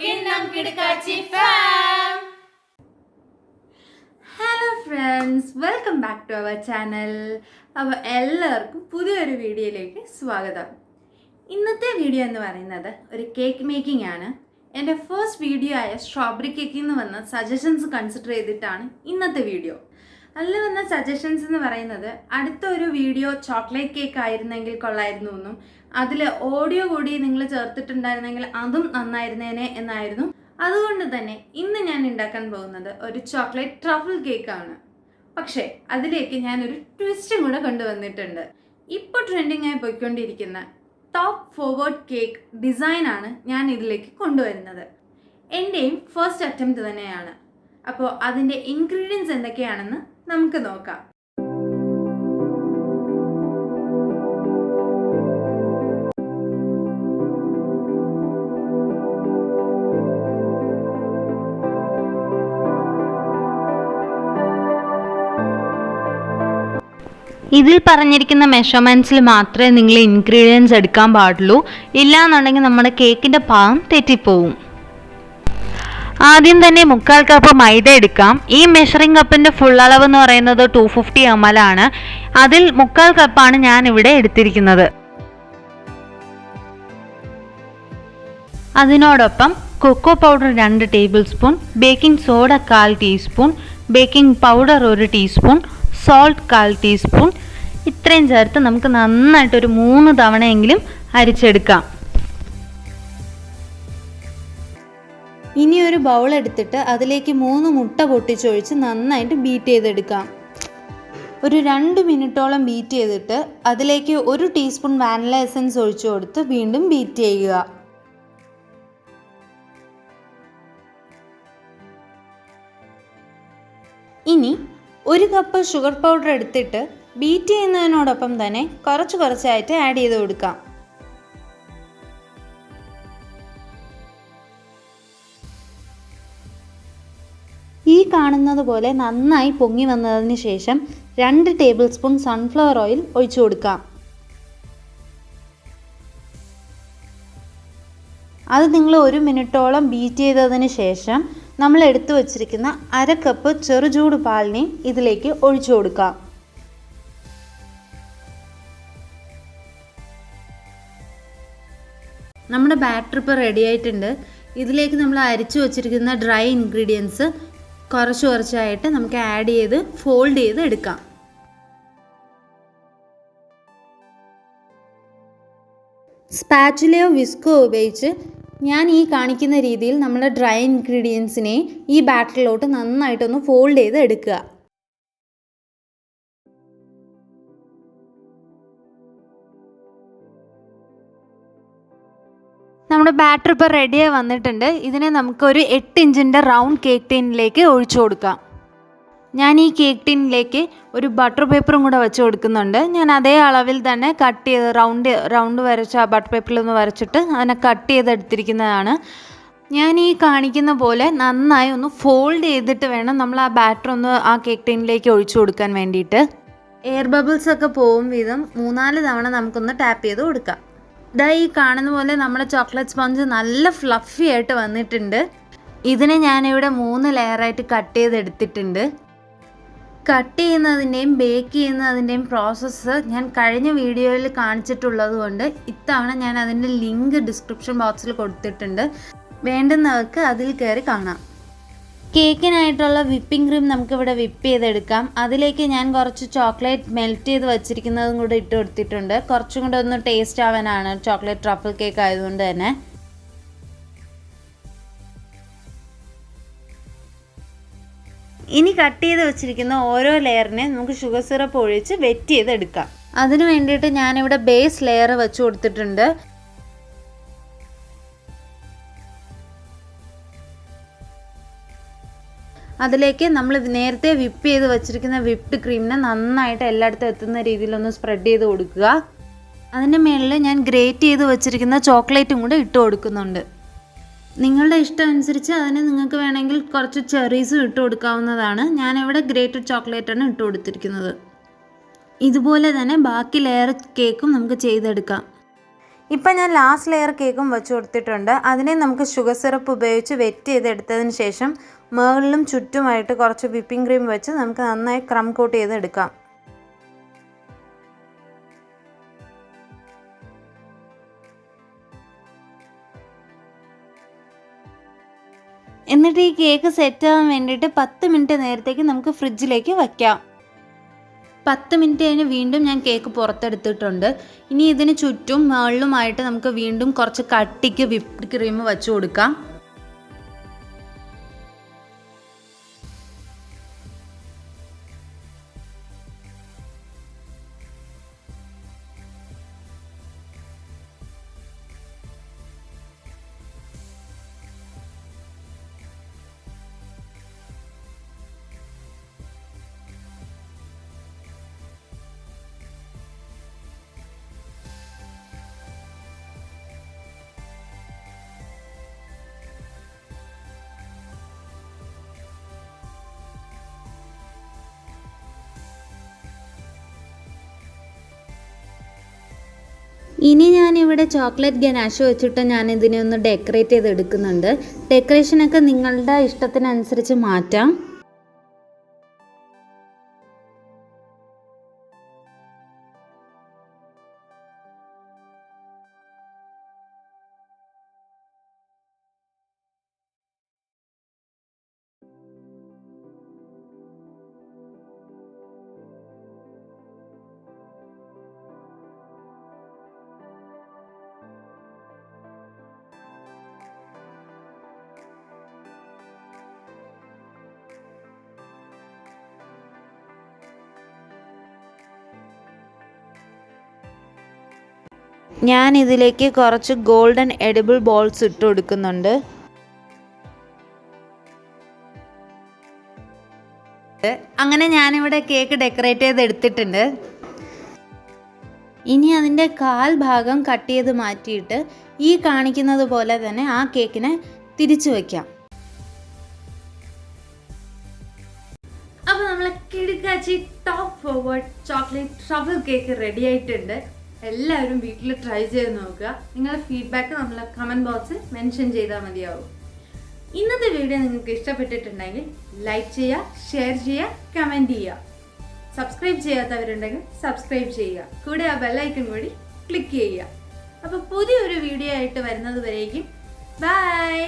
Kinnam Kidukkachi fam. Hello friends, welcome back to our channel. അപ്പോൾ എല്ലാവർക്കും പുതിയൊരു വീഡിയോയിലേക്ക് സ്വാഗതം. ഇന്നത്തെ വീഡിയോ എന്ന് പറയുന്നത് ഒരു കേക്ക് മേക്കിംഗ് ആണ്. എൻ്റെ ഫസ്റ്റ് വീഡിയോ ആയ സ്ട്രോബെറി കേക്കിൽ നിന്ന് വന്ന സജഷൻസ് കൺസിഡർ ചെയ്തിട്ടാണ് ഇന്നത്തെ വീഡിയോ. അതിൽ വന്ന സജഷൻസ് എന്ന് പറയുന്നത് അടുത്തൊരു വീഡിയോ ചോക്ലേറ്റ് കേക്ക് ആയിരുന്നെങ്കിൽ കൊള്ളായിരുന്നു എന്നും അതിൽ ഓഡിയോ കൂടി നിങ്ങൾ ചേർത്തിട്ടുണ്ടായിരുന്നെങ്കിൽ അതും നന്നായിരുന്നേനെ എന്നായിരുന്നു. അതുകൊണ്ട് തന്നെ ഇന്ന് ഞാൻ ഉണ്ടാക്കാൻ പോകുന്നത് ഒരു ചോക്ലേറ്റ് ട്രഫിൾ കേക്കാണ്. പക്ഷേ അതിലേക്ക് ഞാനൊരു ട്വിസ്റ്റും കൂടെ കൊണ്ടുവന്നിട്ടുണ്ട്. ഇപ്പോൾ ട്രെൻഡിങ് ആയി പോയിക്കൊണ്ടിരിക്കുന്ന ടോപ്പ് ഫോർവേഡ് കേക്ക് ഡിസൈനാണ് ഞാൻ ഇതിലേക്ക് കൊണ്ടുവരുന്നത്. എൻ്റെയും ഫസ്റ്റ് അറ്റംപ്റ്റ് തന്നെയാണ്. അപ്പോൾ അതിൻ്റെ ഇൻഗ്രീഡിയൻസ് എന്തൊക്കെയാണെന്ന് നമുക്ക് നോക്കാം. ഇതിൽ പറഞ്ഞിരിക്കുന്ന മെഷർമെൻറ്റ്സിൽ മാത്രമേ നിങ്ങൾ ഇൻഗ്രീഡിയൻസ് എടുക്കാൻ പാടുള്ളൂ. ഇല്ലാന്നുണ്ടെങ്കിൽ നമ്മുടെ കേക്കിൻ്റെ പാകം തെറ്റിപ്പോവും. ആദ്യം തന്നെ 3/4 കപ്പ് മൈദ എടുക്കാം. ഈ മെഷറിംഗ് കപ്പിൻ്റെ ഫുൾ അളവ് എന്ന് പറയുന്നത് 250 ml ആണ്. അതിൽ 3/4 കപ്പാണ് ഞാൻ ഇവിടെ എടുത്തിരിക്കുന്നത്. അതിനോടൊപ്പം cocoa powder 2 tablespoon, baking soda 1/4 teaspoon, baking powder 1 teaspoon, salt 1/4 teaspoon, ഇത്രയും ചേർത്ത് നമുക്ക് നന്നായിട്ടൊരു 3 തവണയെങ്കിലും അരിച്ചെടുക്കാം. ഇനി ഒരു ബൗൾ എടുത്തിട്ട് അതിലേക്ക് 3 മുട്ട പൊട്ടിച്ചൊഴിച്ച് നന്നായിട്ട് ബീറ്റ് ചെയ്തെടുക്കാം. ഒരു 2 മിനിറ്റോളം ബീറ്റ് ചെയ്തിട്ട് അതിലേക്ക് 1 ടീസ്പൂൺ വാനില എസൻസ് ഒഴിച്ചു കൊടുത്ത് വീണ്ടും ബീറ്റ് ചെയ്യുക. ഇനി 1 കപ്പ് ഷുഗർ പൗഡർ എടുത്തിട്ട് ബീറ്റ് ചെയ്യുന്നതിനോടൊപ്പം തന്നെ കുറച്ചായിട്ട് ആഡ് ചെയ്ത് കൊടുക്കാം. ഈ കാണുന്നത് പോലെ നന്നായി പൊങ്ങി വന്നതിന് ശേഷം 2 ടേബിൾ സ്പൂൺ സൺഫ്ലവർ ഓയിൽ ഒഴിച്ചു കൊടുക്കാം. അത് നിങ്ങൾ 1 മിനിറ്റോളം ബീറ്റ് ചെയ്തതിന് ശേഷം നമ്മൾ എടുത്തു വച്ചിരിക്കുന്ന 1/2 കപ്പ് ചെറുചൂട് പാലിനെ ഇതിലേക്ക് ഒഴിച്ചു കൊടുക്കാം. നമ്മുടെ ബാറ്റർ ഇപ്പോൾ റെഡി ആയിട്ടുണ്ട്. ഇതിലേക്ക് നമ്മൾ അരിച്ചു വച്ചിരിക്കുന്ന ഡ്രൈ ഇൻഗ്രീഡിയൻസ് കുറച്ചായിട്ട് നമുക്ക് ആഡ് ചെയ്ത് ഫോൾഡ് ചെയ്ത് എടുക്കാം. സ്പാച്ചുലയോ വിസ്കോ ഉപയോഗിച്ച് ഞാൻ ഈ കാണിക്കുന്ന രീതിയിൽ നമ്മൾ ഡ്രൈ ഇൻഗ്രീഡിയൻസിനെ ഈ ബാറ്ററിലോട്ട് നന്നായിട്ടൊന്ന് ഫോൾഡ് ചെയ്ത് എടുക്കുക. നമ്മുടെ ബാറ്റർ ഇപ്പോൾ റെഡിയായി വന്നിട്ടുണ്ട്. ഇതിനെ നമുക്കൊരു 8 ഇഞ്ചിൻ്റെ റൗണ്ട് കേക്ക് ടീനിലേക്ക് ഒഴിച്ചു കൊടുക്കാം. ഞാൻ ഈ കേക്ക് ടീനിലേക്ക് ഒരു ബട്ടർ പേപ്പറും കൂടെ വെച്ച് കൊടുക്കുന്നുണ്ട്. ഞാൻ അതേ അളവിൽ തന്നെ കട്ട് ചെയ്ത് റൗണ്ട് വരച്ച് ആ ബട്ടർ പേപ്പറിലൊന്ന് വരച്ചിട്ട് അതിനെ കട്ട് ചെയ്തെടുത്തിരിക്കുന്നതാണ്. ഞാൻ ഈ കാണിക്കുന്ന പോലെ നന്നായി ഒന്ന് ഫോൾഡ് ചെയ്തിട്ട് വേണം നമ്മൾ ആ ബാറ്റർ ഒന്ന് ആ കേക്ക് ടീനിലേക്ക് ഒഴിച്ചു കൊടുക്കാൻ വേണ്ടിയിട്ട്. എയർ ബബിൾസ് ഒക്കെ പോകും വിധം 3-4 തവണ നമുക്കൊന്ന് ടാപ്പ് ചെയ്ത് കൊടുക്കാം. ഇതാ ഈ കാണുന്ന പോലെ നമ്മുടെ ചോക്ലേറ്റ് സ്പോഞ്ച് നല്ല ഫ്ലഫി ആയിട്ട് വന്നിട്ടുണ്ട്. ഇതിനെ ഞാനിവിടെ 3 ലെയറായിട്ട് കട്ട് ചെയ്തെടുത്തിട്ടുണ്ട്. കട്ട് ചെയ്യുന്നതിൻ്റെയും ബേക്ക് ചെയ്യുന്നതിൻ്റെയും പ്രോസസ്സ് ഞാൻ കഴിഞ്ഞ വീഡിയോയിൽ കാണിച്ചിട്ടുള്ളത് കൊണ്ട് ഇത്തവണ ഞാൻ അതിൻ്റെ ലിങ്ക് ഡിസ്ക്രിപ്ഷൻ ബോക്സിൽ കൊടുത്തിട്ടുണ്ട്. വേണ്ടുന്നവർക്ക് അതിൽ കയറി കാണാം. കേക്കിനായിട്ടുള്ള വിപ്പിംഗ് ക്രീം നമുക്കിവിടെ വിപ്പ് ചെയ്തെടുക്കാം. അതിലേക്ക് ഞാൻ കുറച്ച് ചോക്ലേറ്റ് മെൽറ്റ് ചെയ്ത് വച്ചിരിക്കുന്നതും കൂടെ ഇട്ട് കൊടുത്തിട്ടുണ്ട്. കുറച്ചും കൂടെ ഒന്ന് ടേസ്റ്റ് ആവാനാണ്, ചോക്ലേറ്റ് ട്രഫിൾ കേക്ക് ആയതുകൊണ്ട് തന്നെ. ഇനി കട്ട് ചെയ്ത് വെച്ചിരിക്കുന്ന ഓരോ ലെയറിനെ നമുക്ക് ഷുഗർ സിറപ്പ് ഒഴിച്ച് വെറ്റ് ചെയ്തെടുക്കാം. അതിന് വേണ്ടിയിട്ട് ഞാനിവിടെ ബേസ് ലെയർ വെച്ച് കൊടുത്തിട്ടുണ്ട്. അതിലേക്ക് നമ്മൾ നേരത്തെ വിപ്പ് ചെയ്ത് വെച്ചിരിക്കുന്ന വിപ്ഡ് ക്രീമിനെ നന്നായിട്ട് എല്ലായിടത്തും എത്തുന്ന രീതിയിലൊന്ന് സ്പ്രെഡ് ചെയ്ത് കൊടുക്കുക. അതിൻ്റെ മുകളിൽ ഞാൻ ഗ്രേറ്റ് ചെയ്ത് വെച്ചിരിക്കുന്ന ചോക്ലേറ്റും കൂടെ ഇട്ട് കൊടുക്കുന്നുണ്ട്. നിങ്ങളുടെ ഇഷ്ടം അനുസരിച്ച് അതിന് നിങ്ങൾക്ക് വേണമെങ്കിൽ കുറച്ച് ചെറീസും ഇട്ട് കൊടുക്കാവുന്നതാണ്. ഞാനിവിടെ ഗ്രേറ്റഡ് ചോക്ലേറ്റാണ് ഇട്ട് കൊടുത്തിരിക്കുന്നത്. ഇതുപോലെ തന്നെ ബാക്കി ലെയർ കേക്കും നമുക്ക് ചെയ്തെടുക്കാം. ഇപ്പം ഞാൻ ലാസ്റ്റ് ലെയർ കേക്കും വെച്ച് കൊടുത്തിട്ടുണ്ട്. അതിനെ നമുക്ക് ഷുഗർ സിറപ്പ് ഉപയോഗിച്ച് വെറ്റ് ചെയ്തെടുത്തതിന് ശേഷം മുകളിലും ചുറ്റുമായിട്ട് കുറച്ച് വിപ്പിംഗ് ക്രീം വെച്ച് നമുക്ക് നന്നായി ക്രം കോട്ട് ചെയ്തെടുക്കാം. എന്നിട്ട് ഈ കേക്ക് സെറ്റാകാൻ വേണ്ടിയിട്ട് 10 മിനിറ്റ് നേരത്തേക്ക് നമുക്ക് ഫ്രിഡ്ജിലേക്ക് വയ്ക്കാം. 10 മിനിറ്റ് കഴിഞ്ഞ് വീണ്ടും ഞാൻ കേക്ക് പുറത്തെടുത്തിട്ടുണ്ട്. ഇനി ഇതിന് ചുറ്റും മുകളിലുമായിട്ട് നമുക്ക് വീണ്ടും കുറച്ച് കട്ടിക്ക് വിപ്ഡ് ക്രീം വെച്ച് കൊടുക്കാം. ഇനി ഞാനിവിടെ ചോക്ലേറ്റ് ഗനാഷ് വെച്ചിട്ട് ഇതിനെ ഒന്ന് ഡെക്കറേറ്റ് ചെയ്തെടുക്കുന്നുണ്ട്. ഡെക്കറേഷനൊക്കെ നിങ്ങളുടെ ഇഷ്ടത്തിനനുസരിച്ച് മാറ്റാം. ഞാൻ ഇതിലേക്ക് കുറച്ച് ഗോൾഡൻ എഡിബിൾ ബോൾസ് ഇട്ട് കൊടുക്കുന്നുണ്ട്. അങ്ങനെ ഞാനിവിടെ കേക്ക് ഡെക്കറേറ്റ് ചെയ്ത് എടുത്തിട്ടുണ്ട്. ഇനി അതിൻ്റെ കാൽ ഭാഗം കട്ട് ചെയ്ത് മാറ്റിയിട്ട് ഈ കാണിക്കുന്നത് പോലെ തന്നെ ആ കേക്കിനെ തിരിച്ചു വയ്ക്കാം. അപ്പോൾ നമ്മളെ കിടുക്കാച്ചി top forward chocolate truffle cake ready ആയിട്ടുണ്ട്. എല്ലാവരും വീട്ടിൽ ട്രൈ ചെയ്ത് നോക്കുക. നിങ്ങളുടെ ഫീഡ്ബാക്ക് നമ്മളെ കമൻറ്റ് ബോക്സിൽ മെൻഷൻ ചെയ്താൽ മതിയാവും. ഇന്നത്തെ വീഡിയോ നിങ്ങൾക്ക് ഇഷ്ടപ്പെട്ടിട്ടുണ്ടെങ്കിൽ ലൈക്ക് ചെയ്യുക, ഷെയർ ചെയ്യുക, കമൻറ്റ് ചെയ്യുക. സബ്സ്ക്രൈബ് ചെയ്യാത്തവരുണ്ടെങ്കിൽ സബ്സ്ക്രൈബ് ചെയ്യുക. കൂടെ ആ ബെല്ലൈക്കൺ കൂടി ക്ലിക്ക് ചെയ്യുക. അപ്പോൾ പുതിയൊരു വീഡിയോ ആയിട്ട് വരുന്നത് വരേക്കും ബൈ.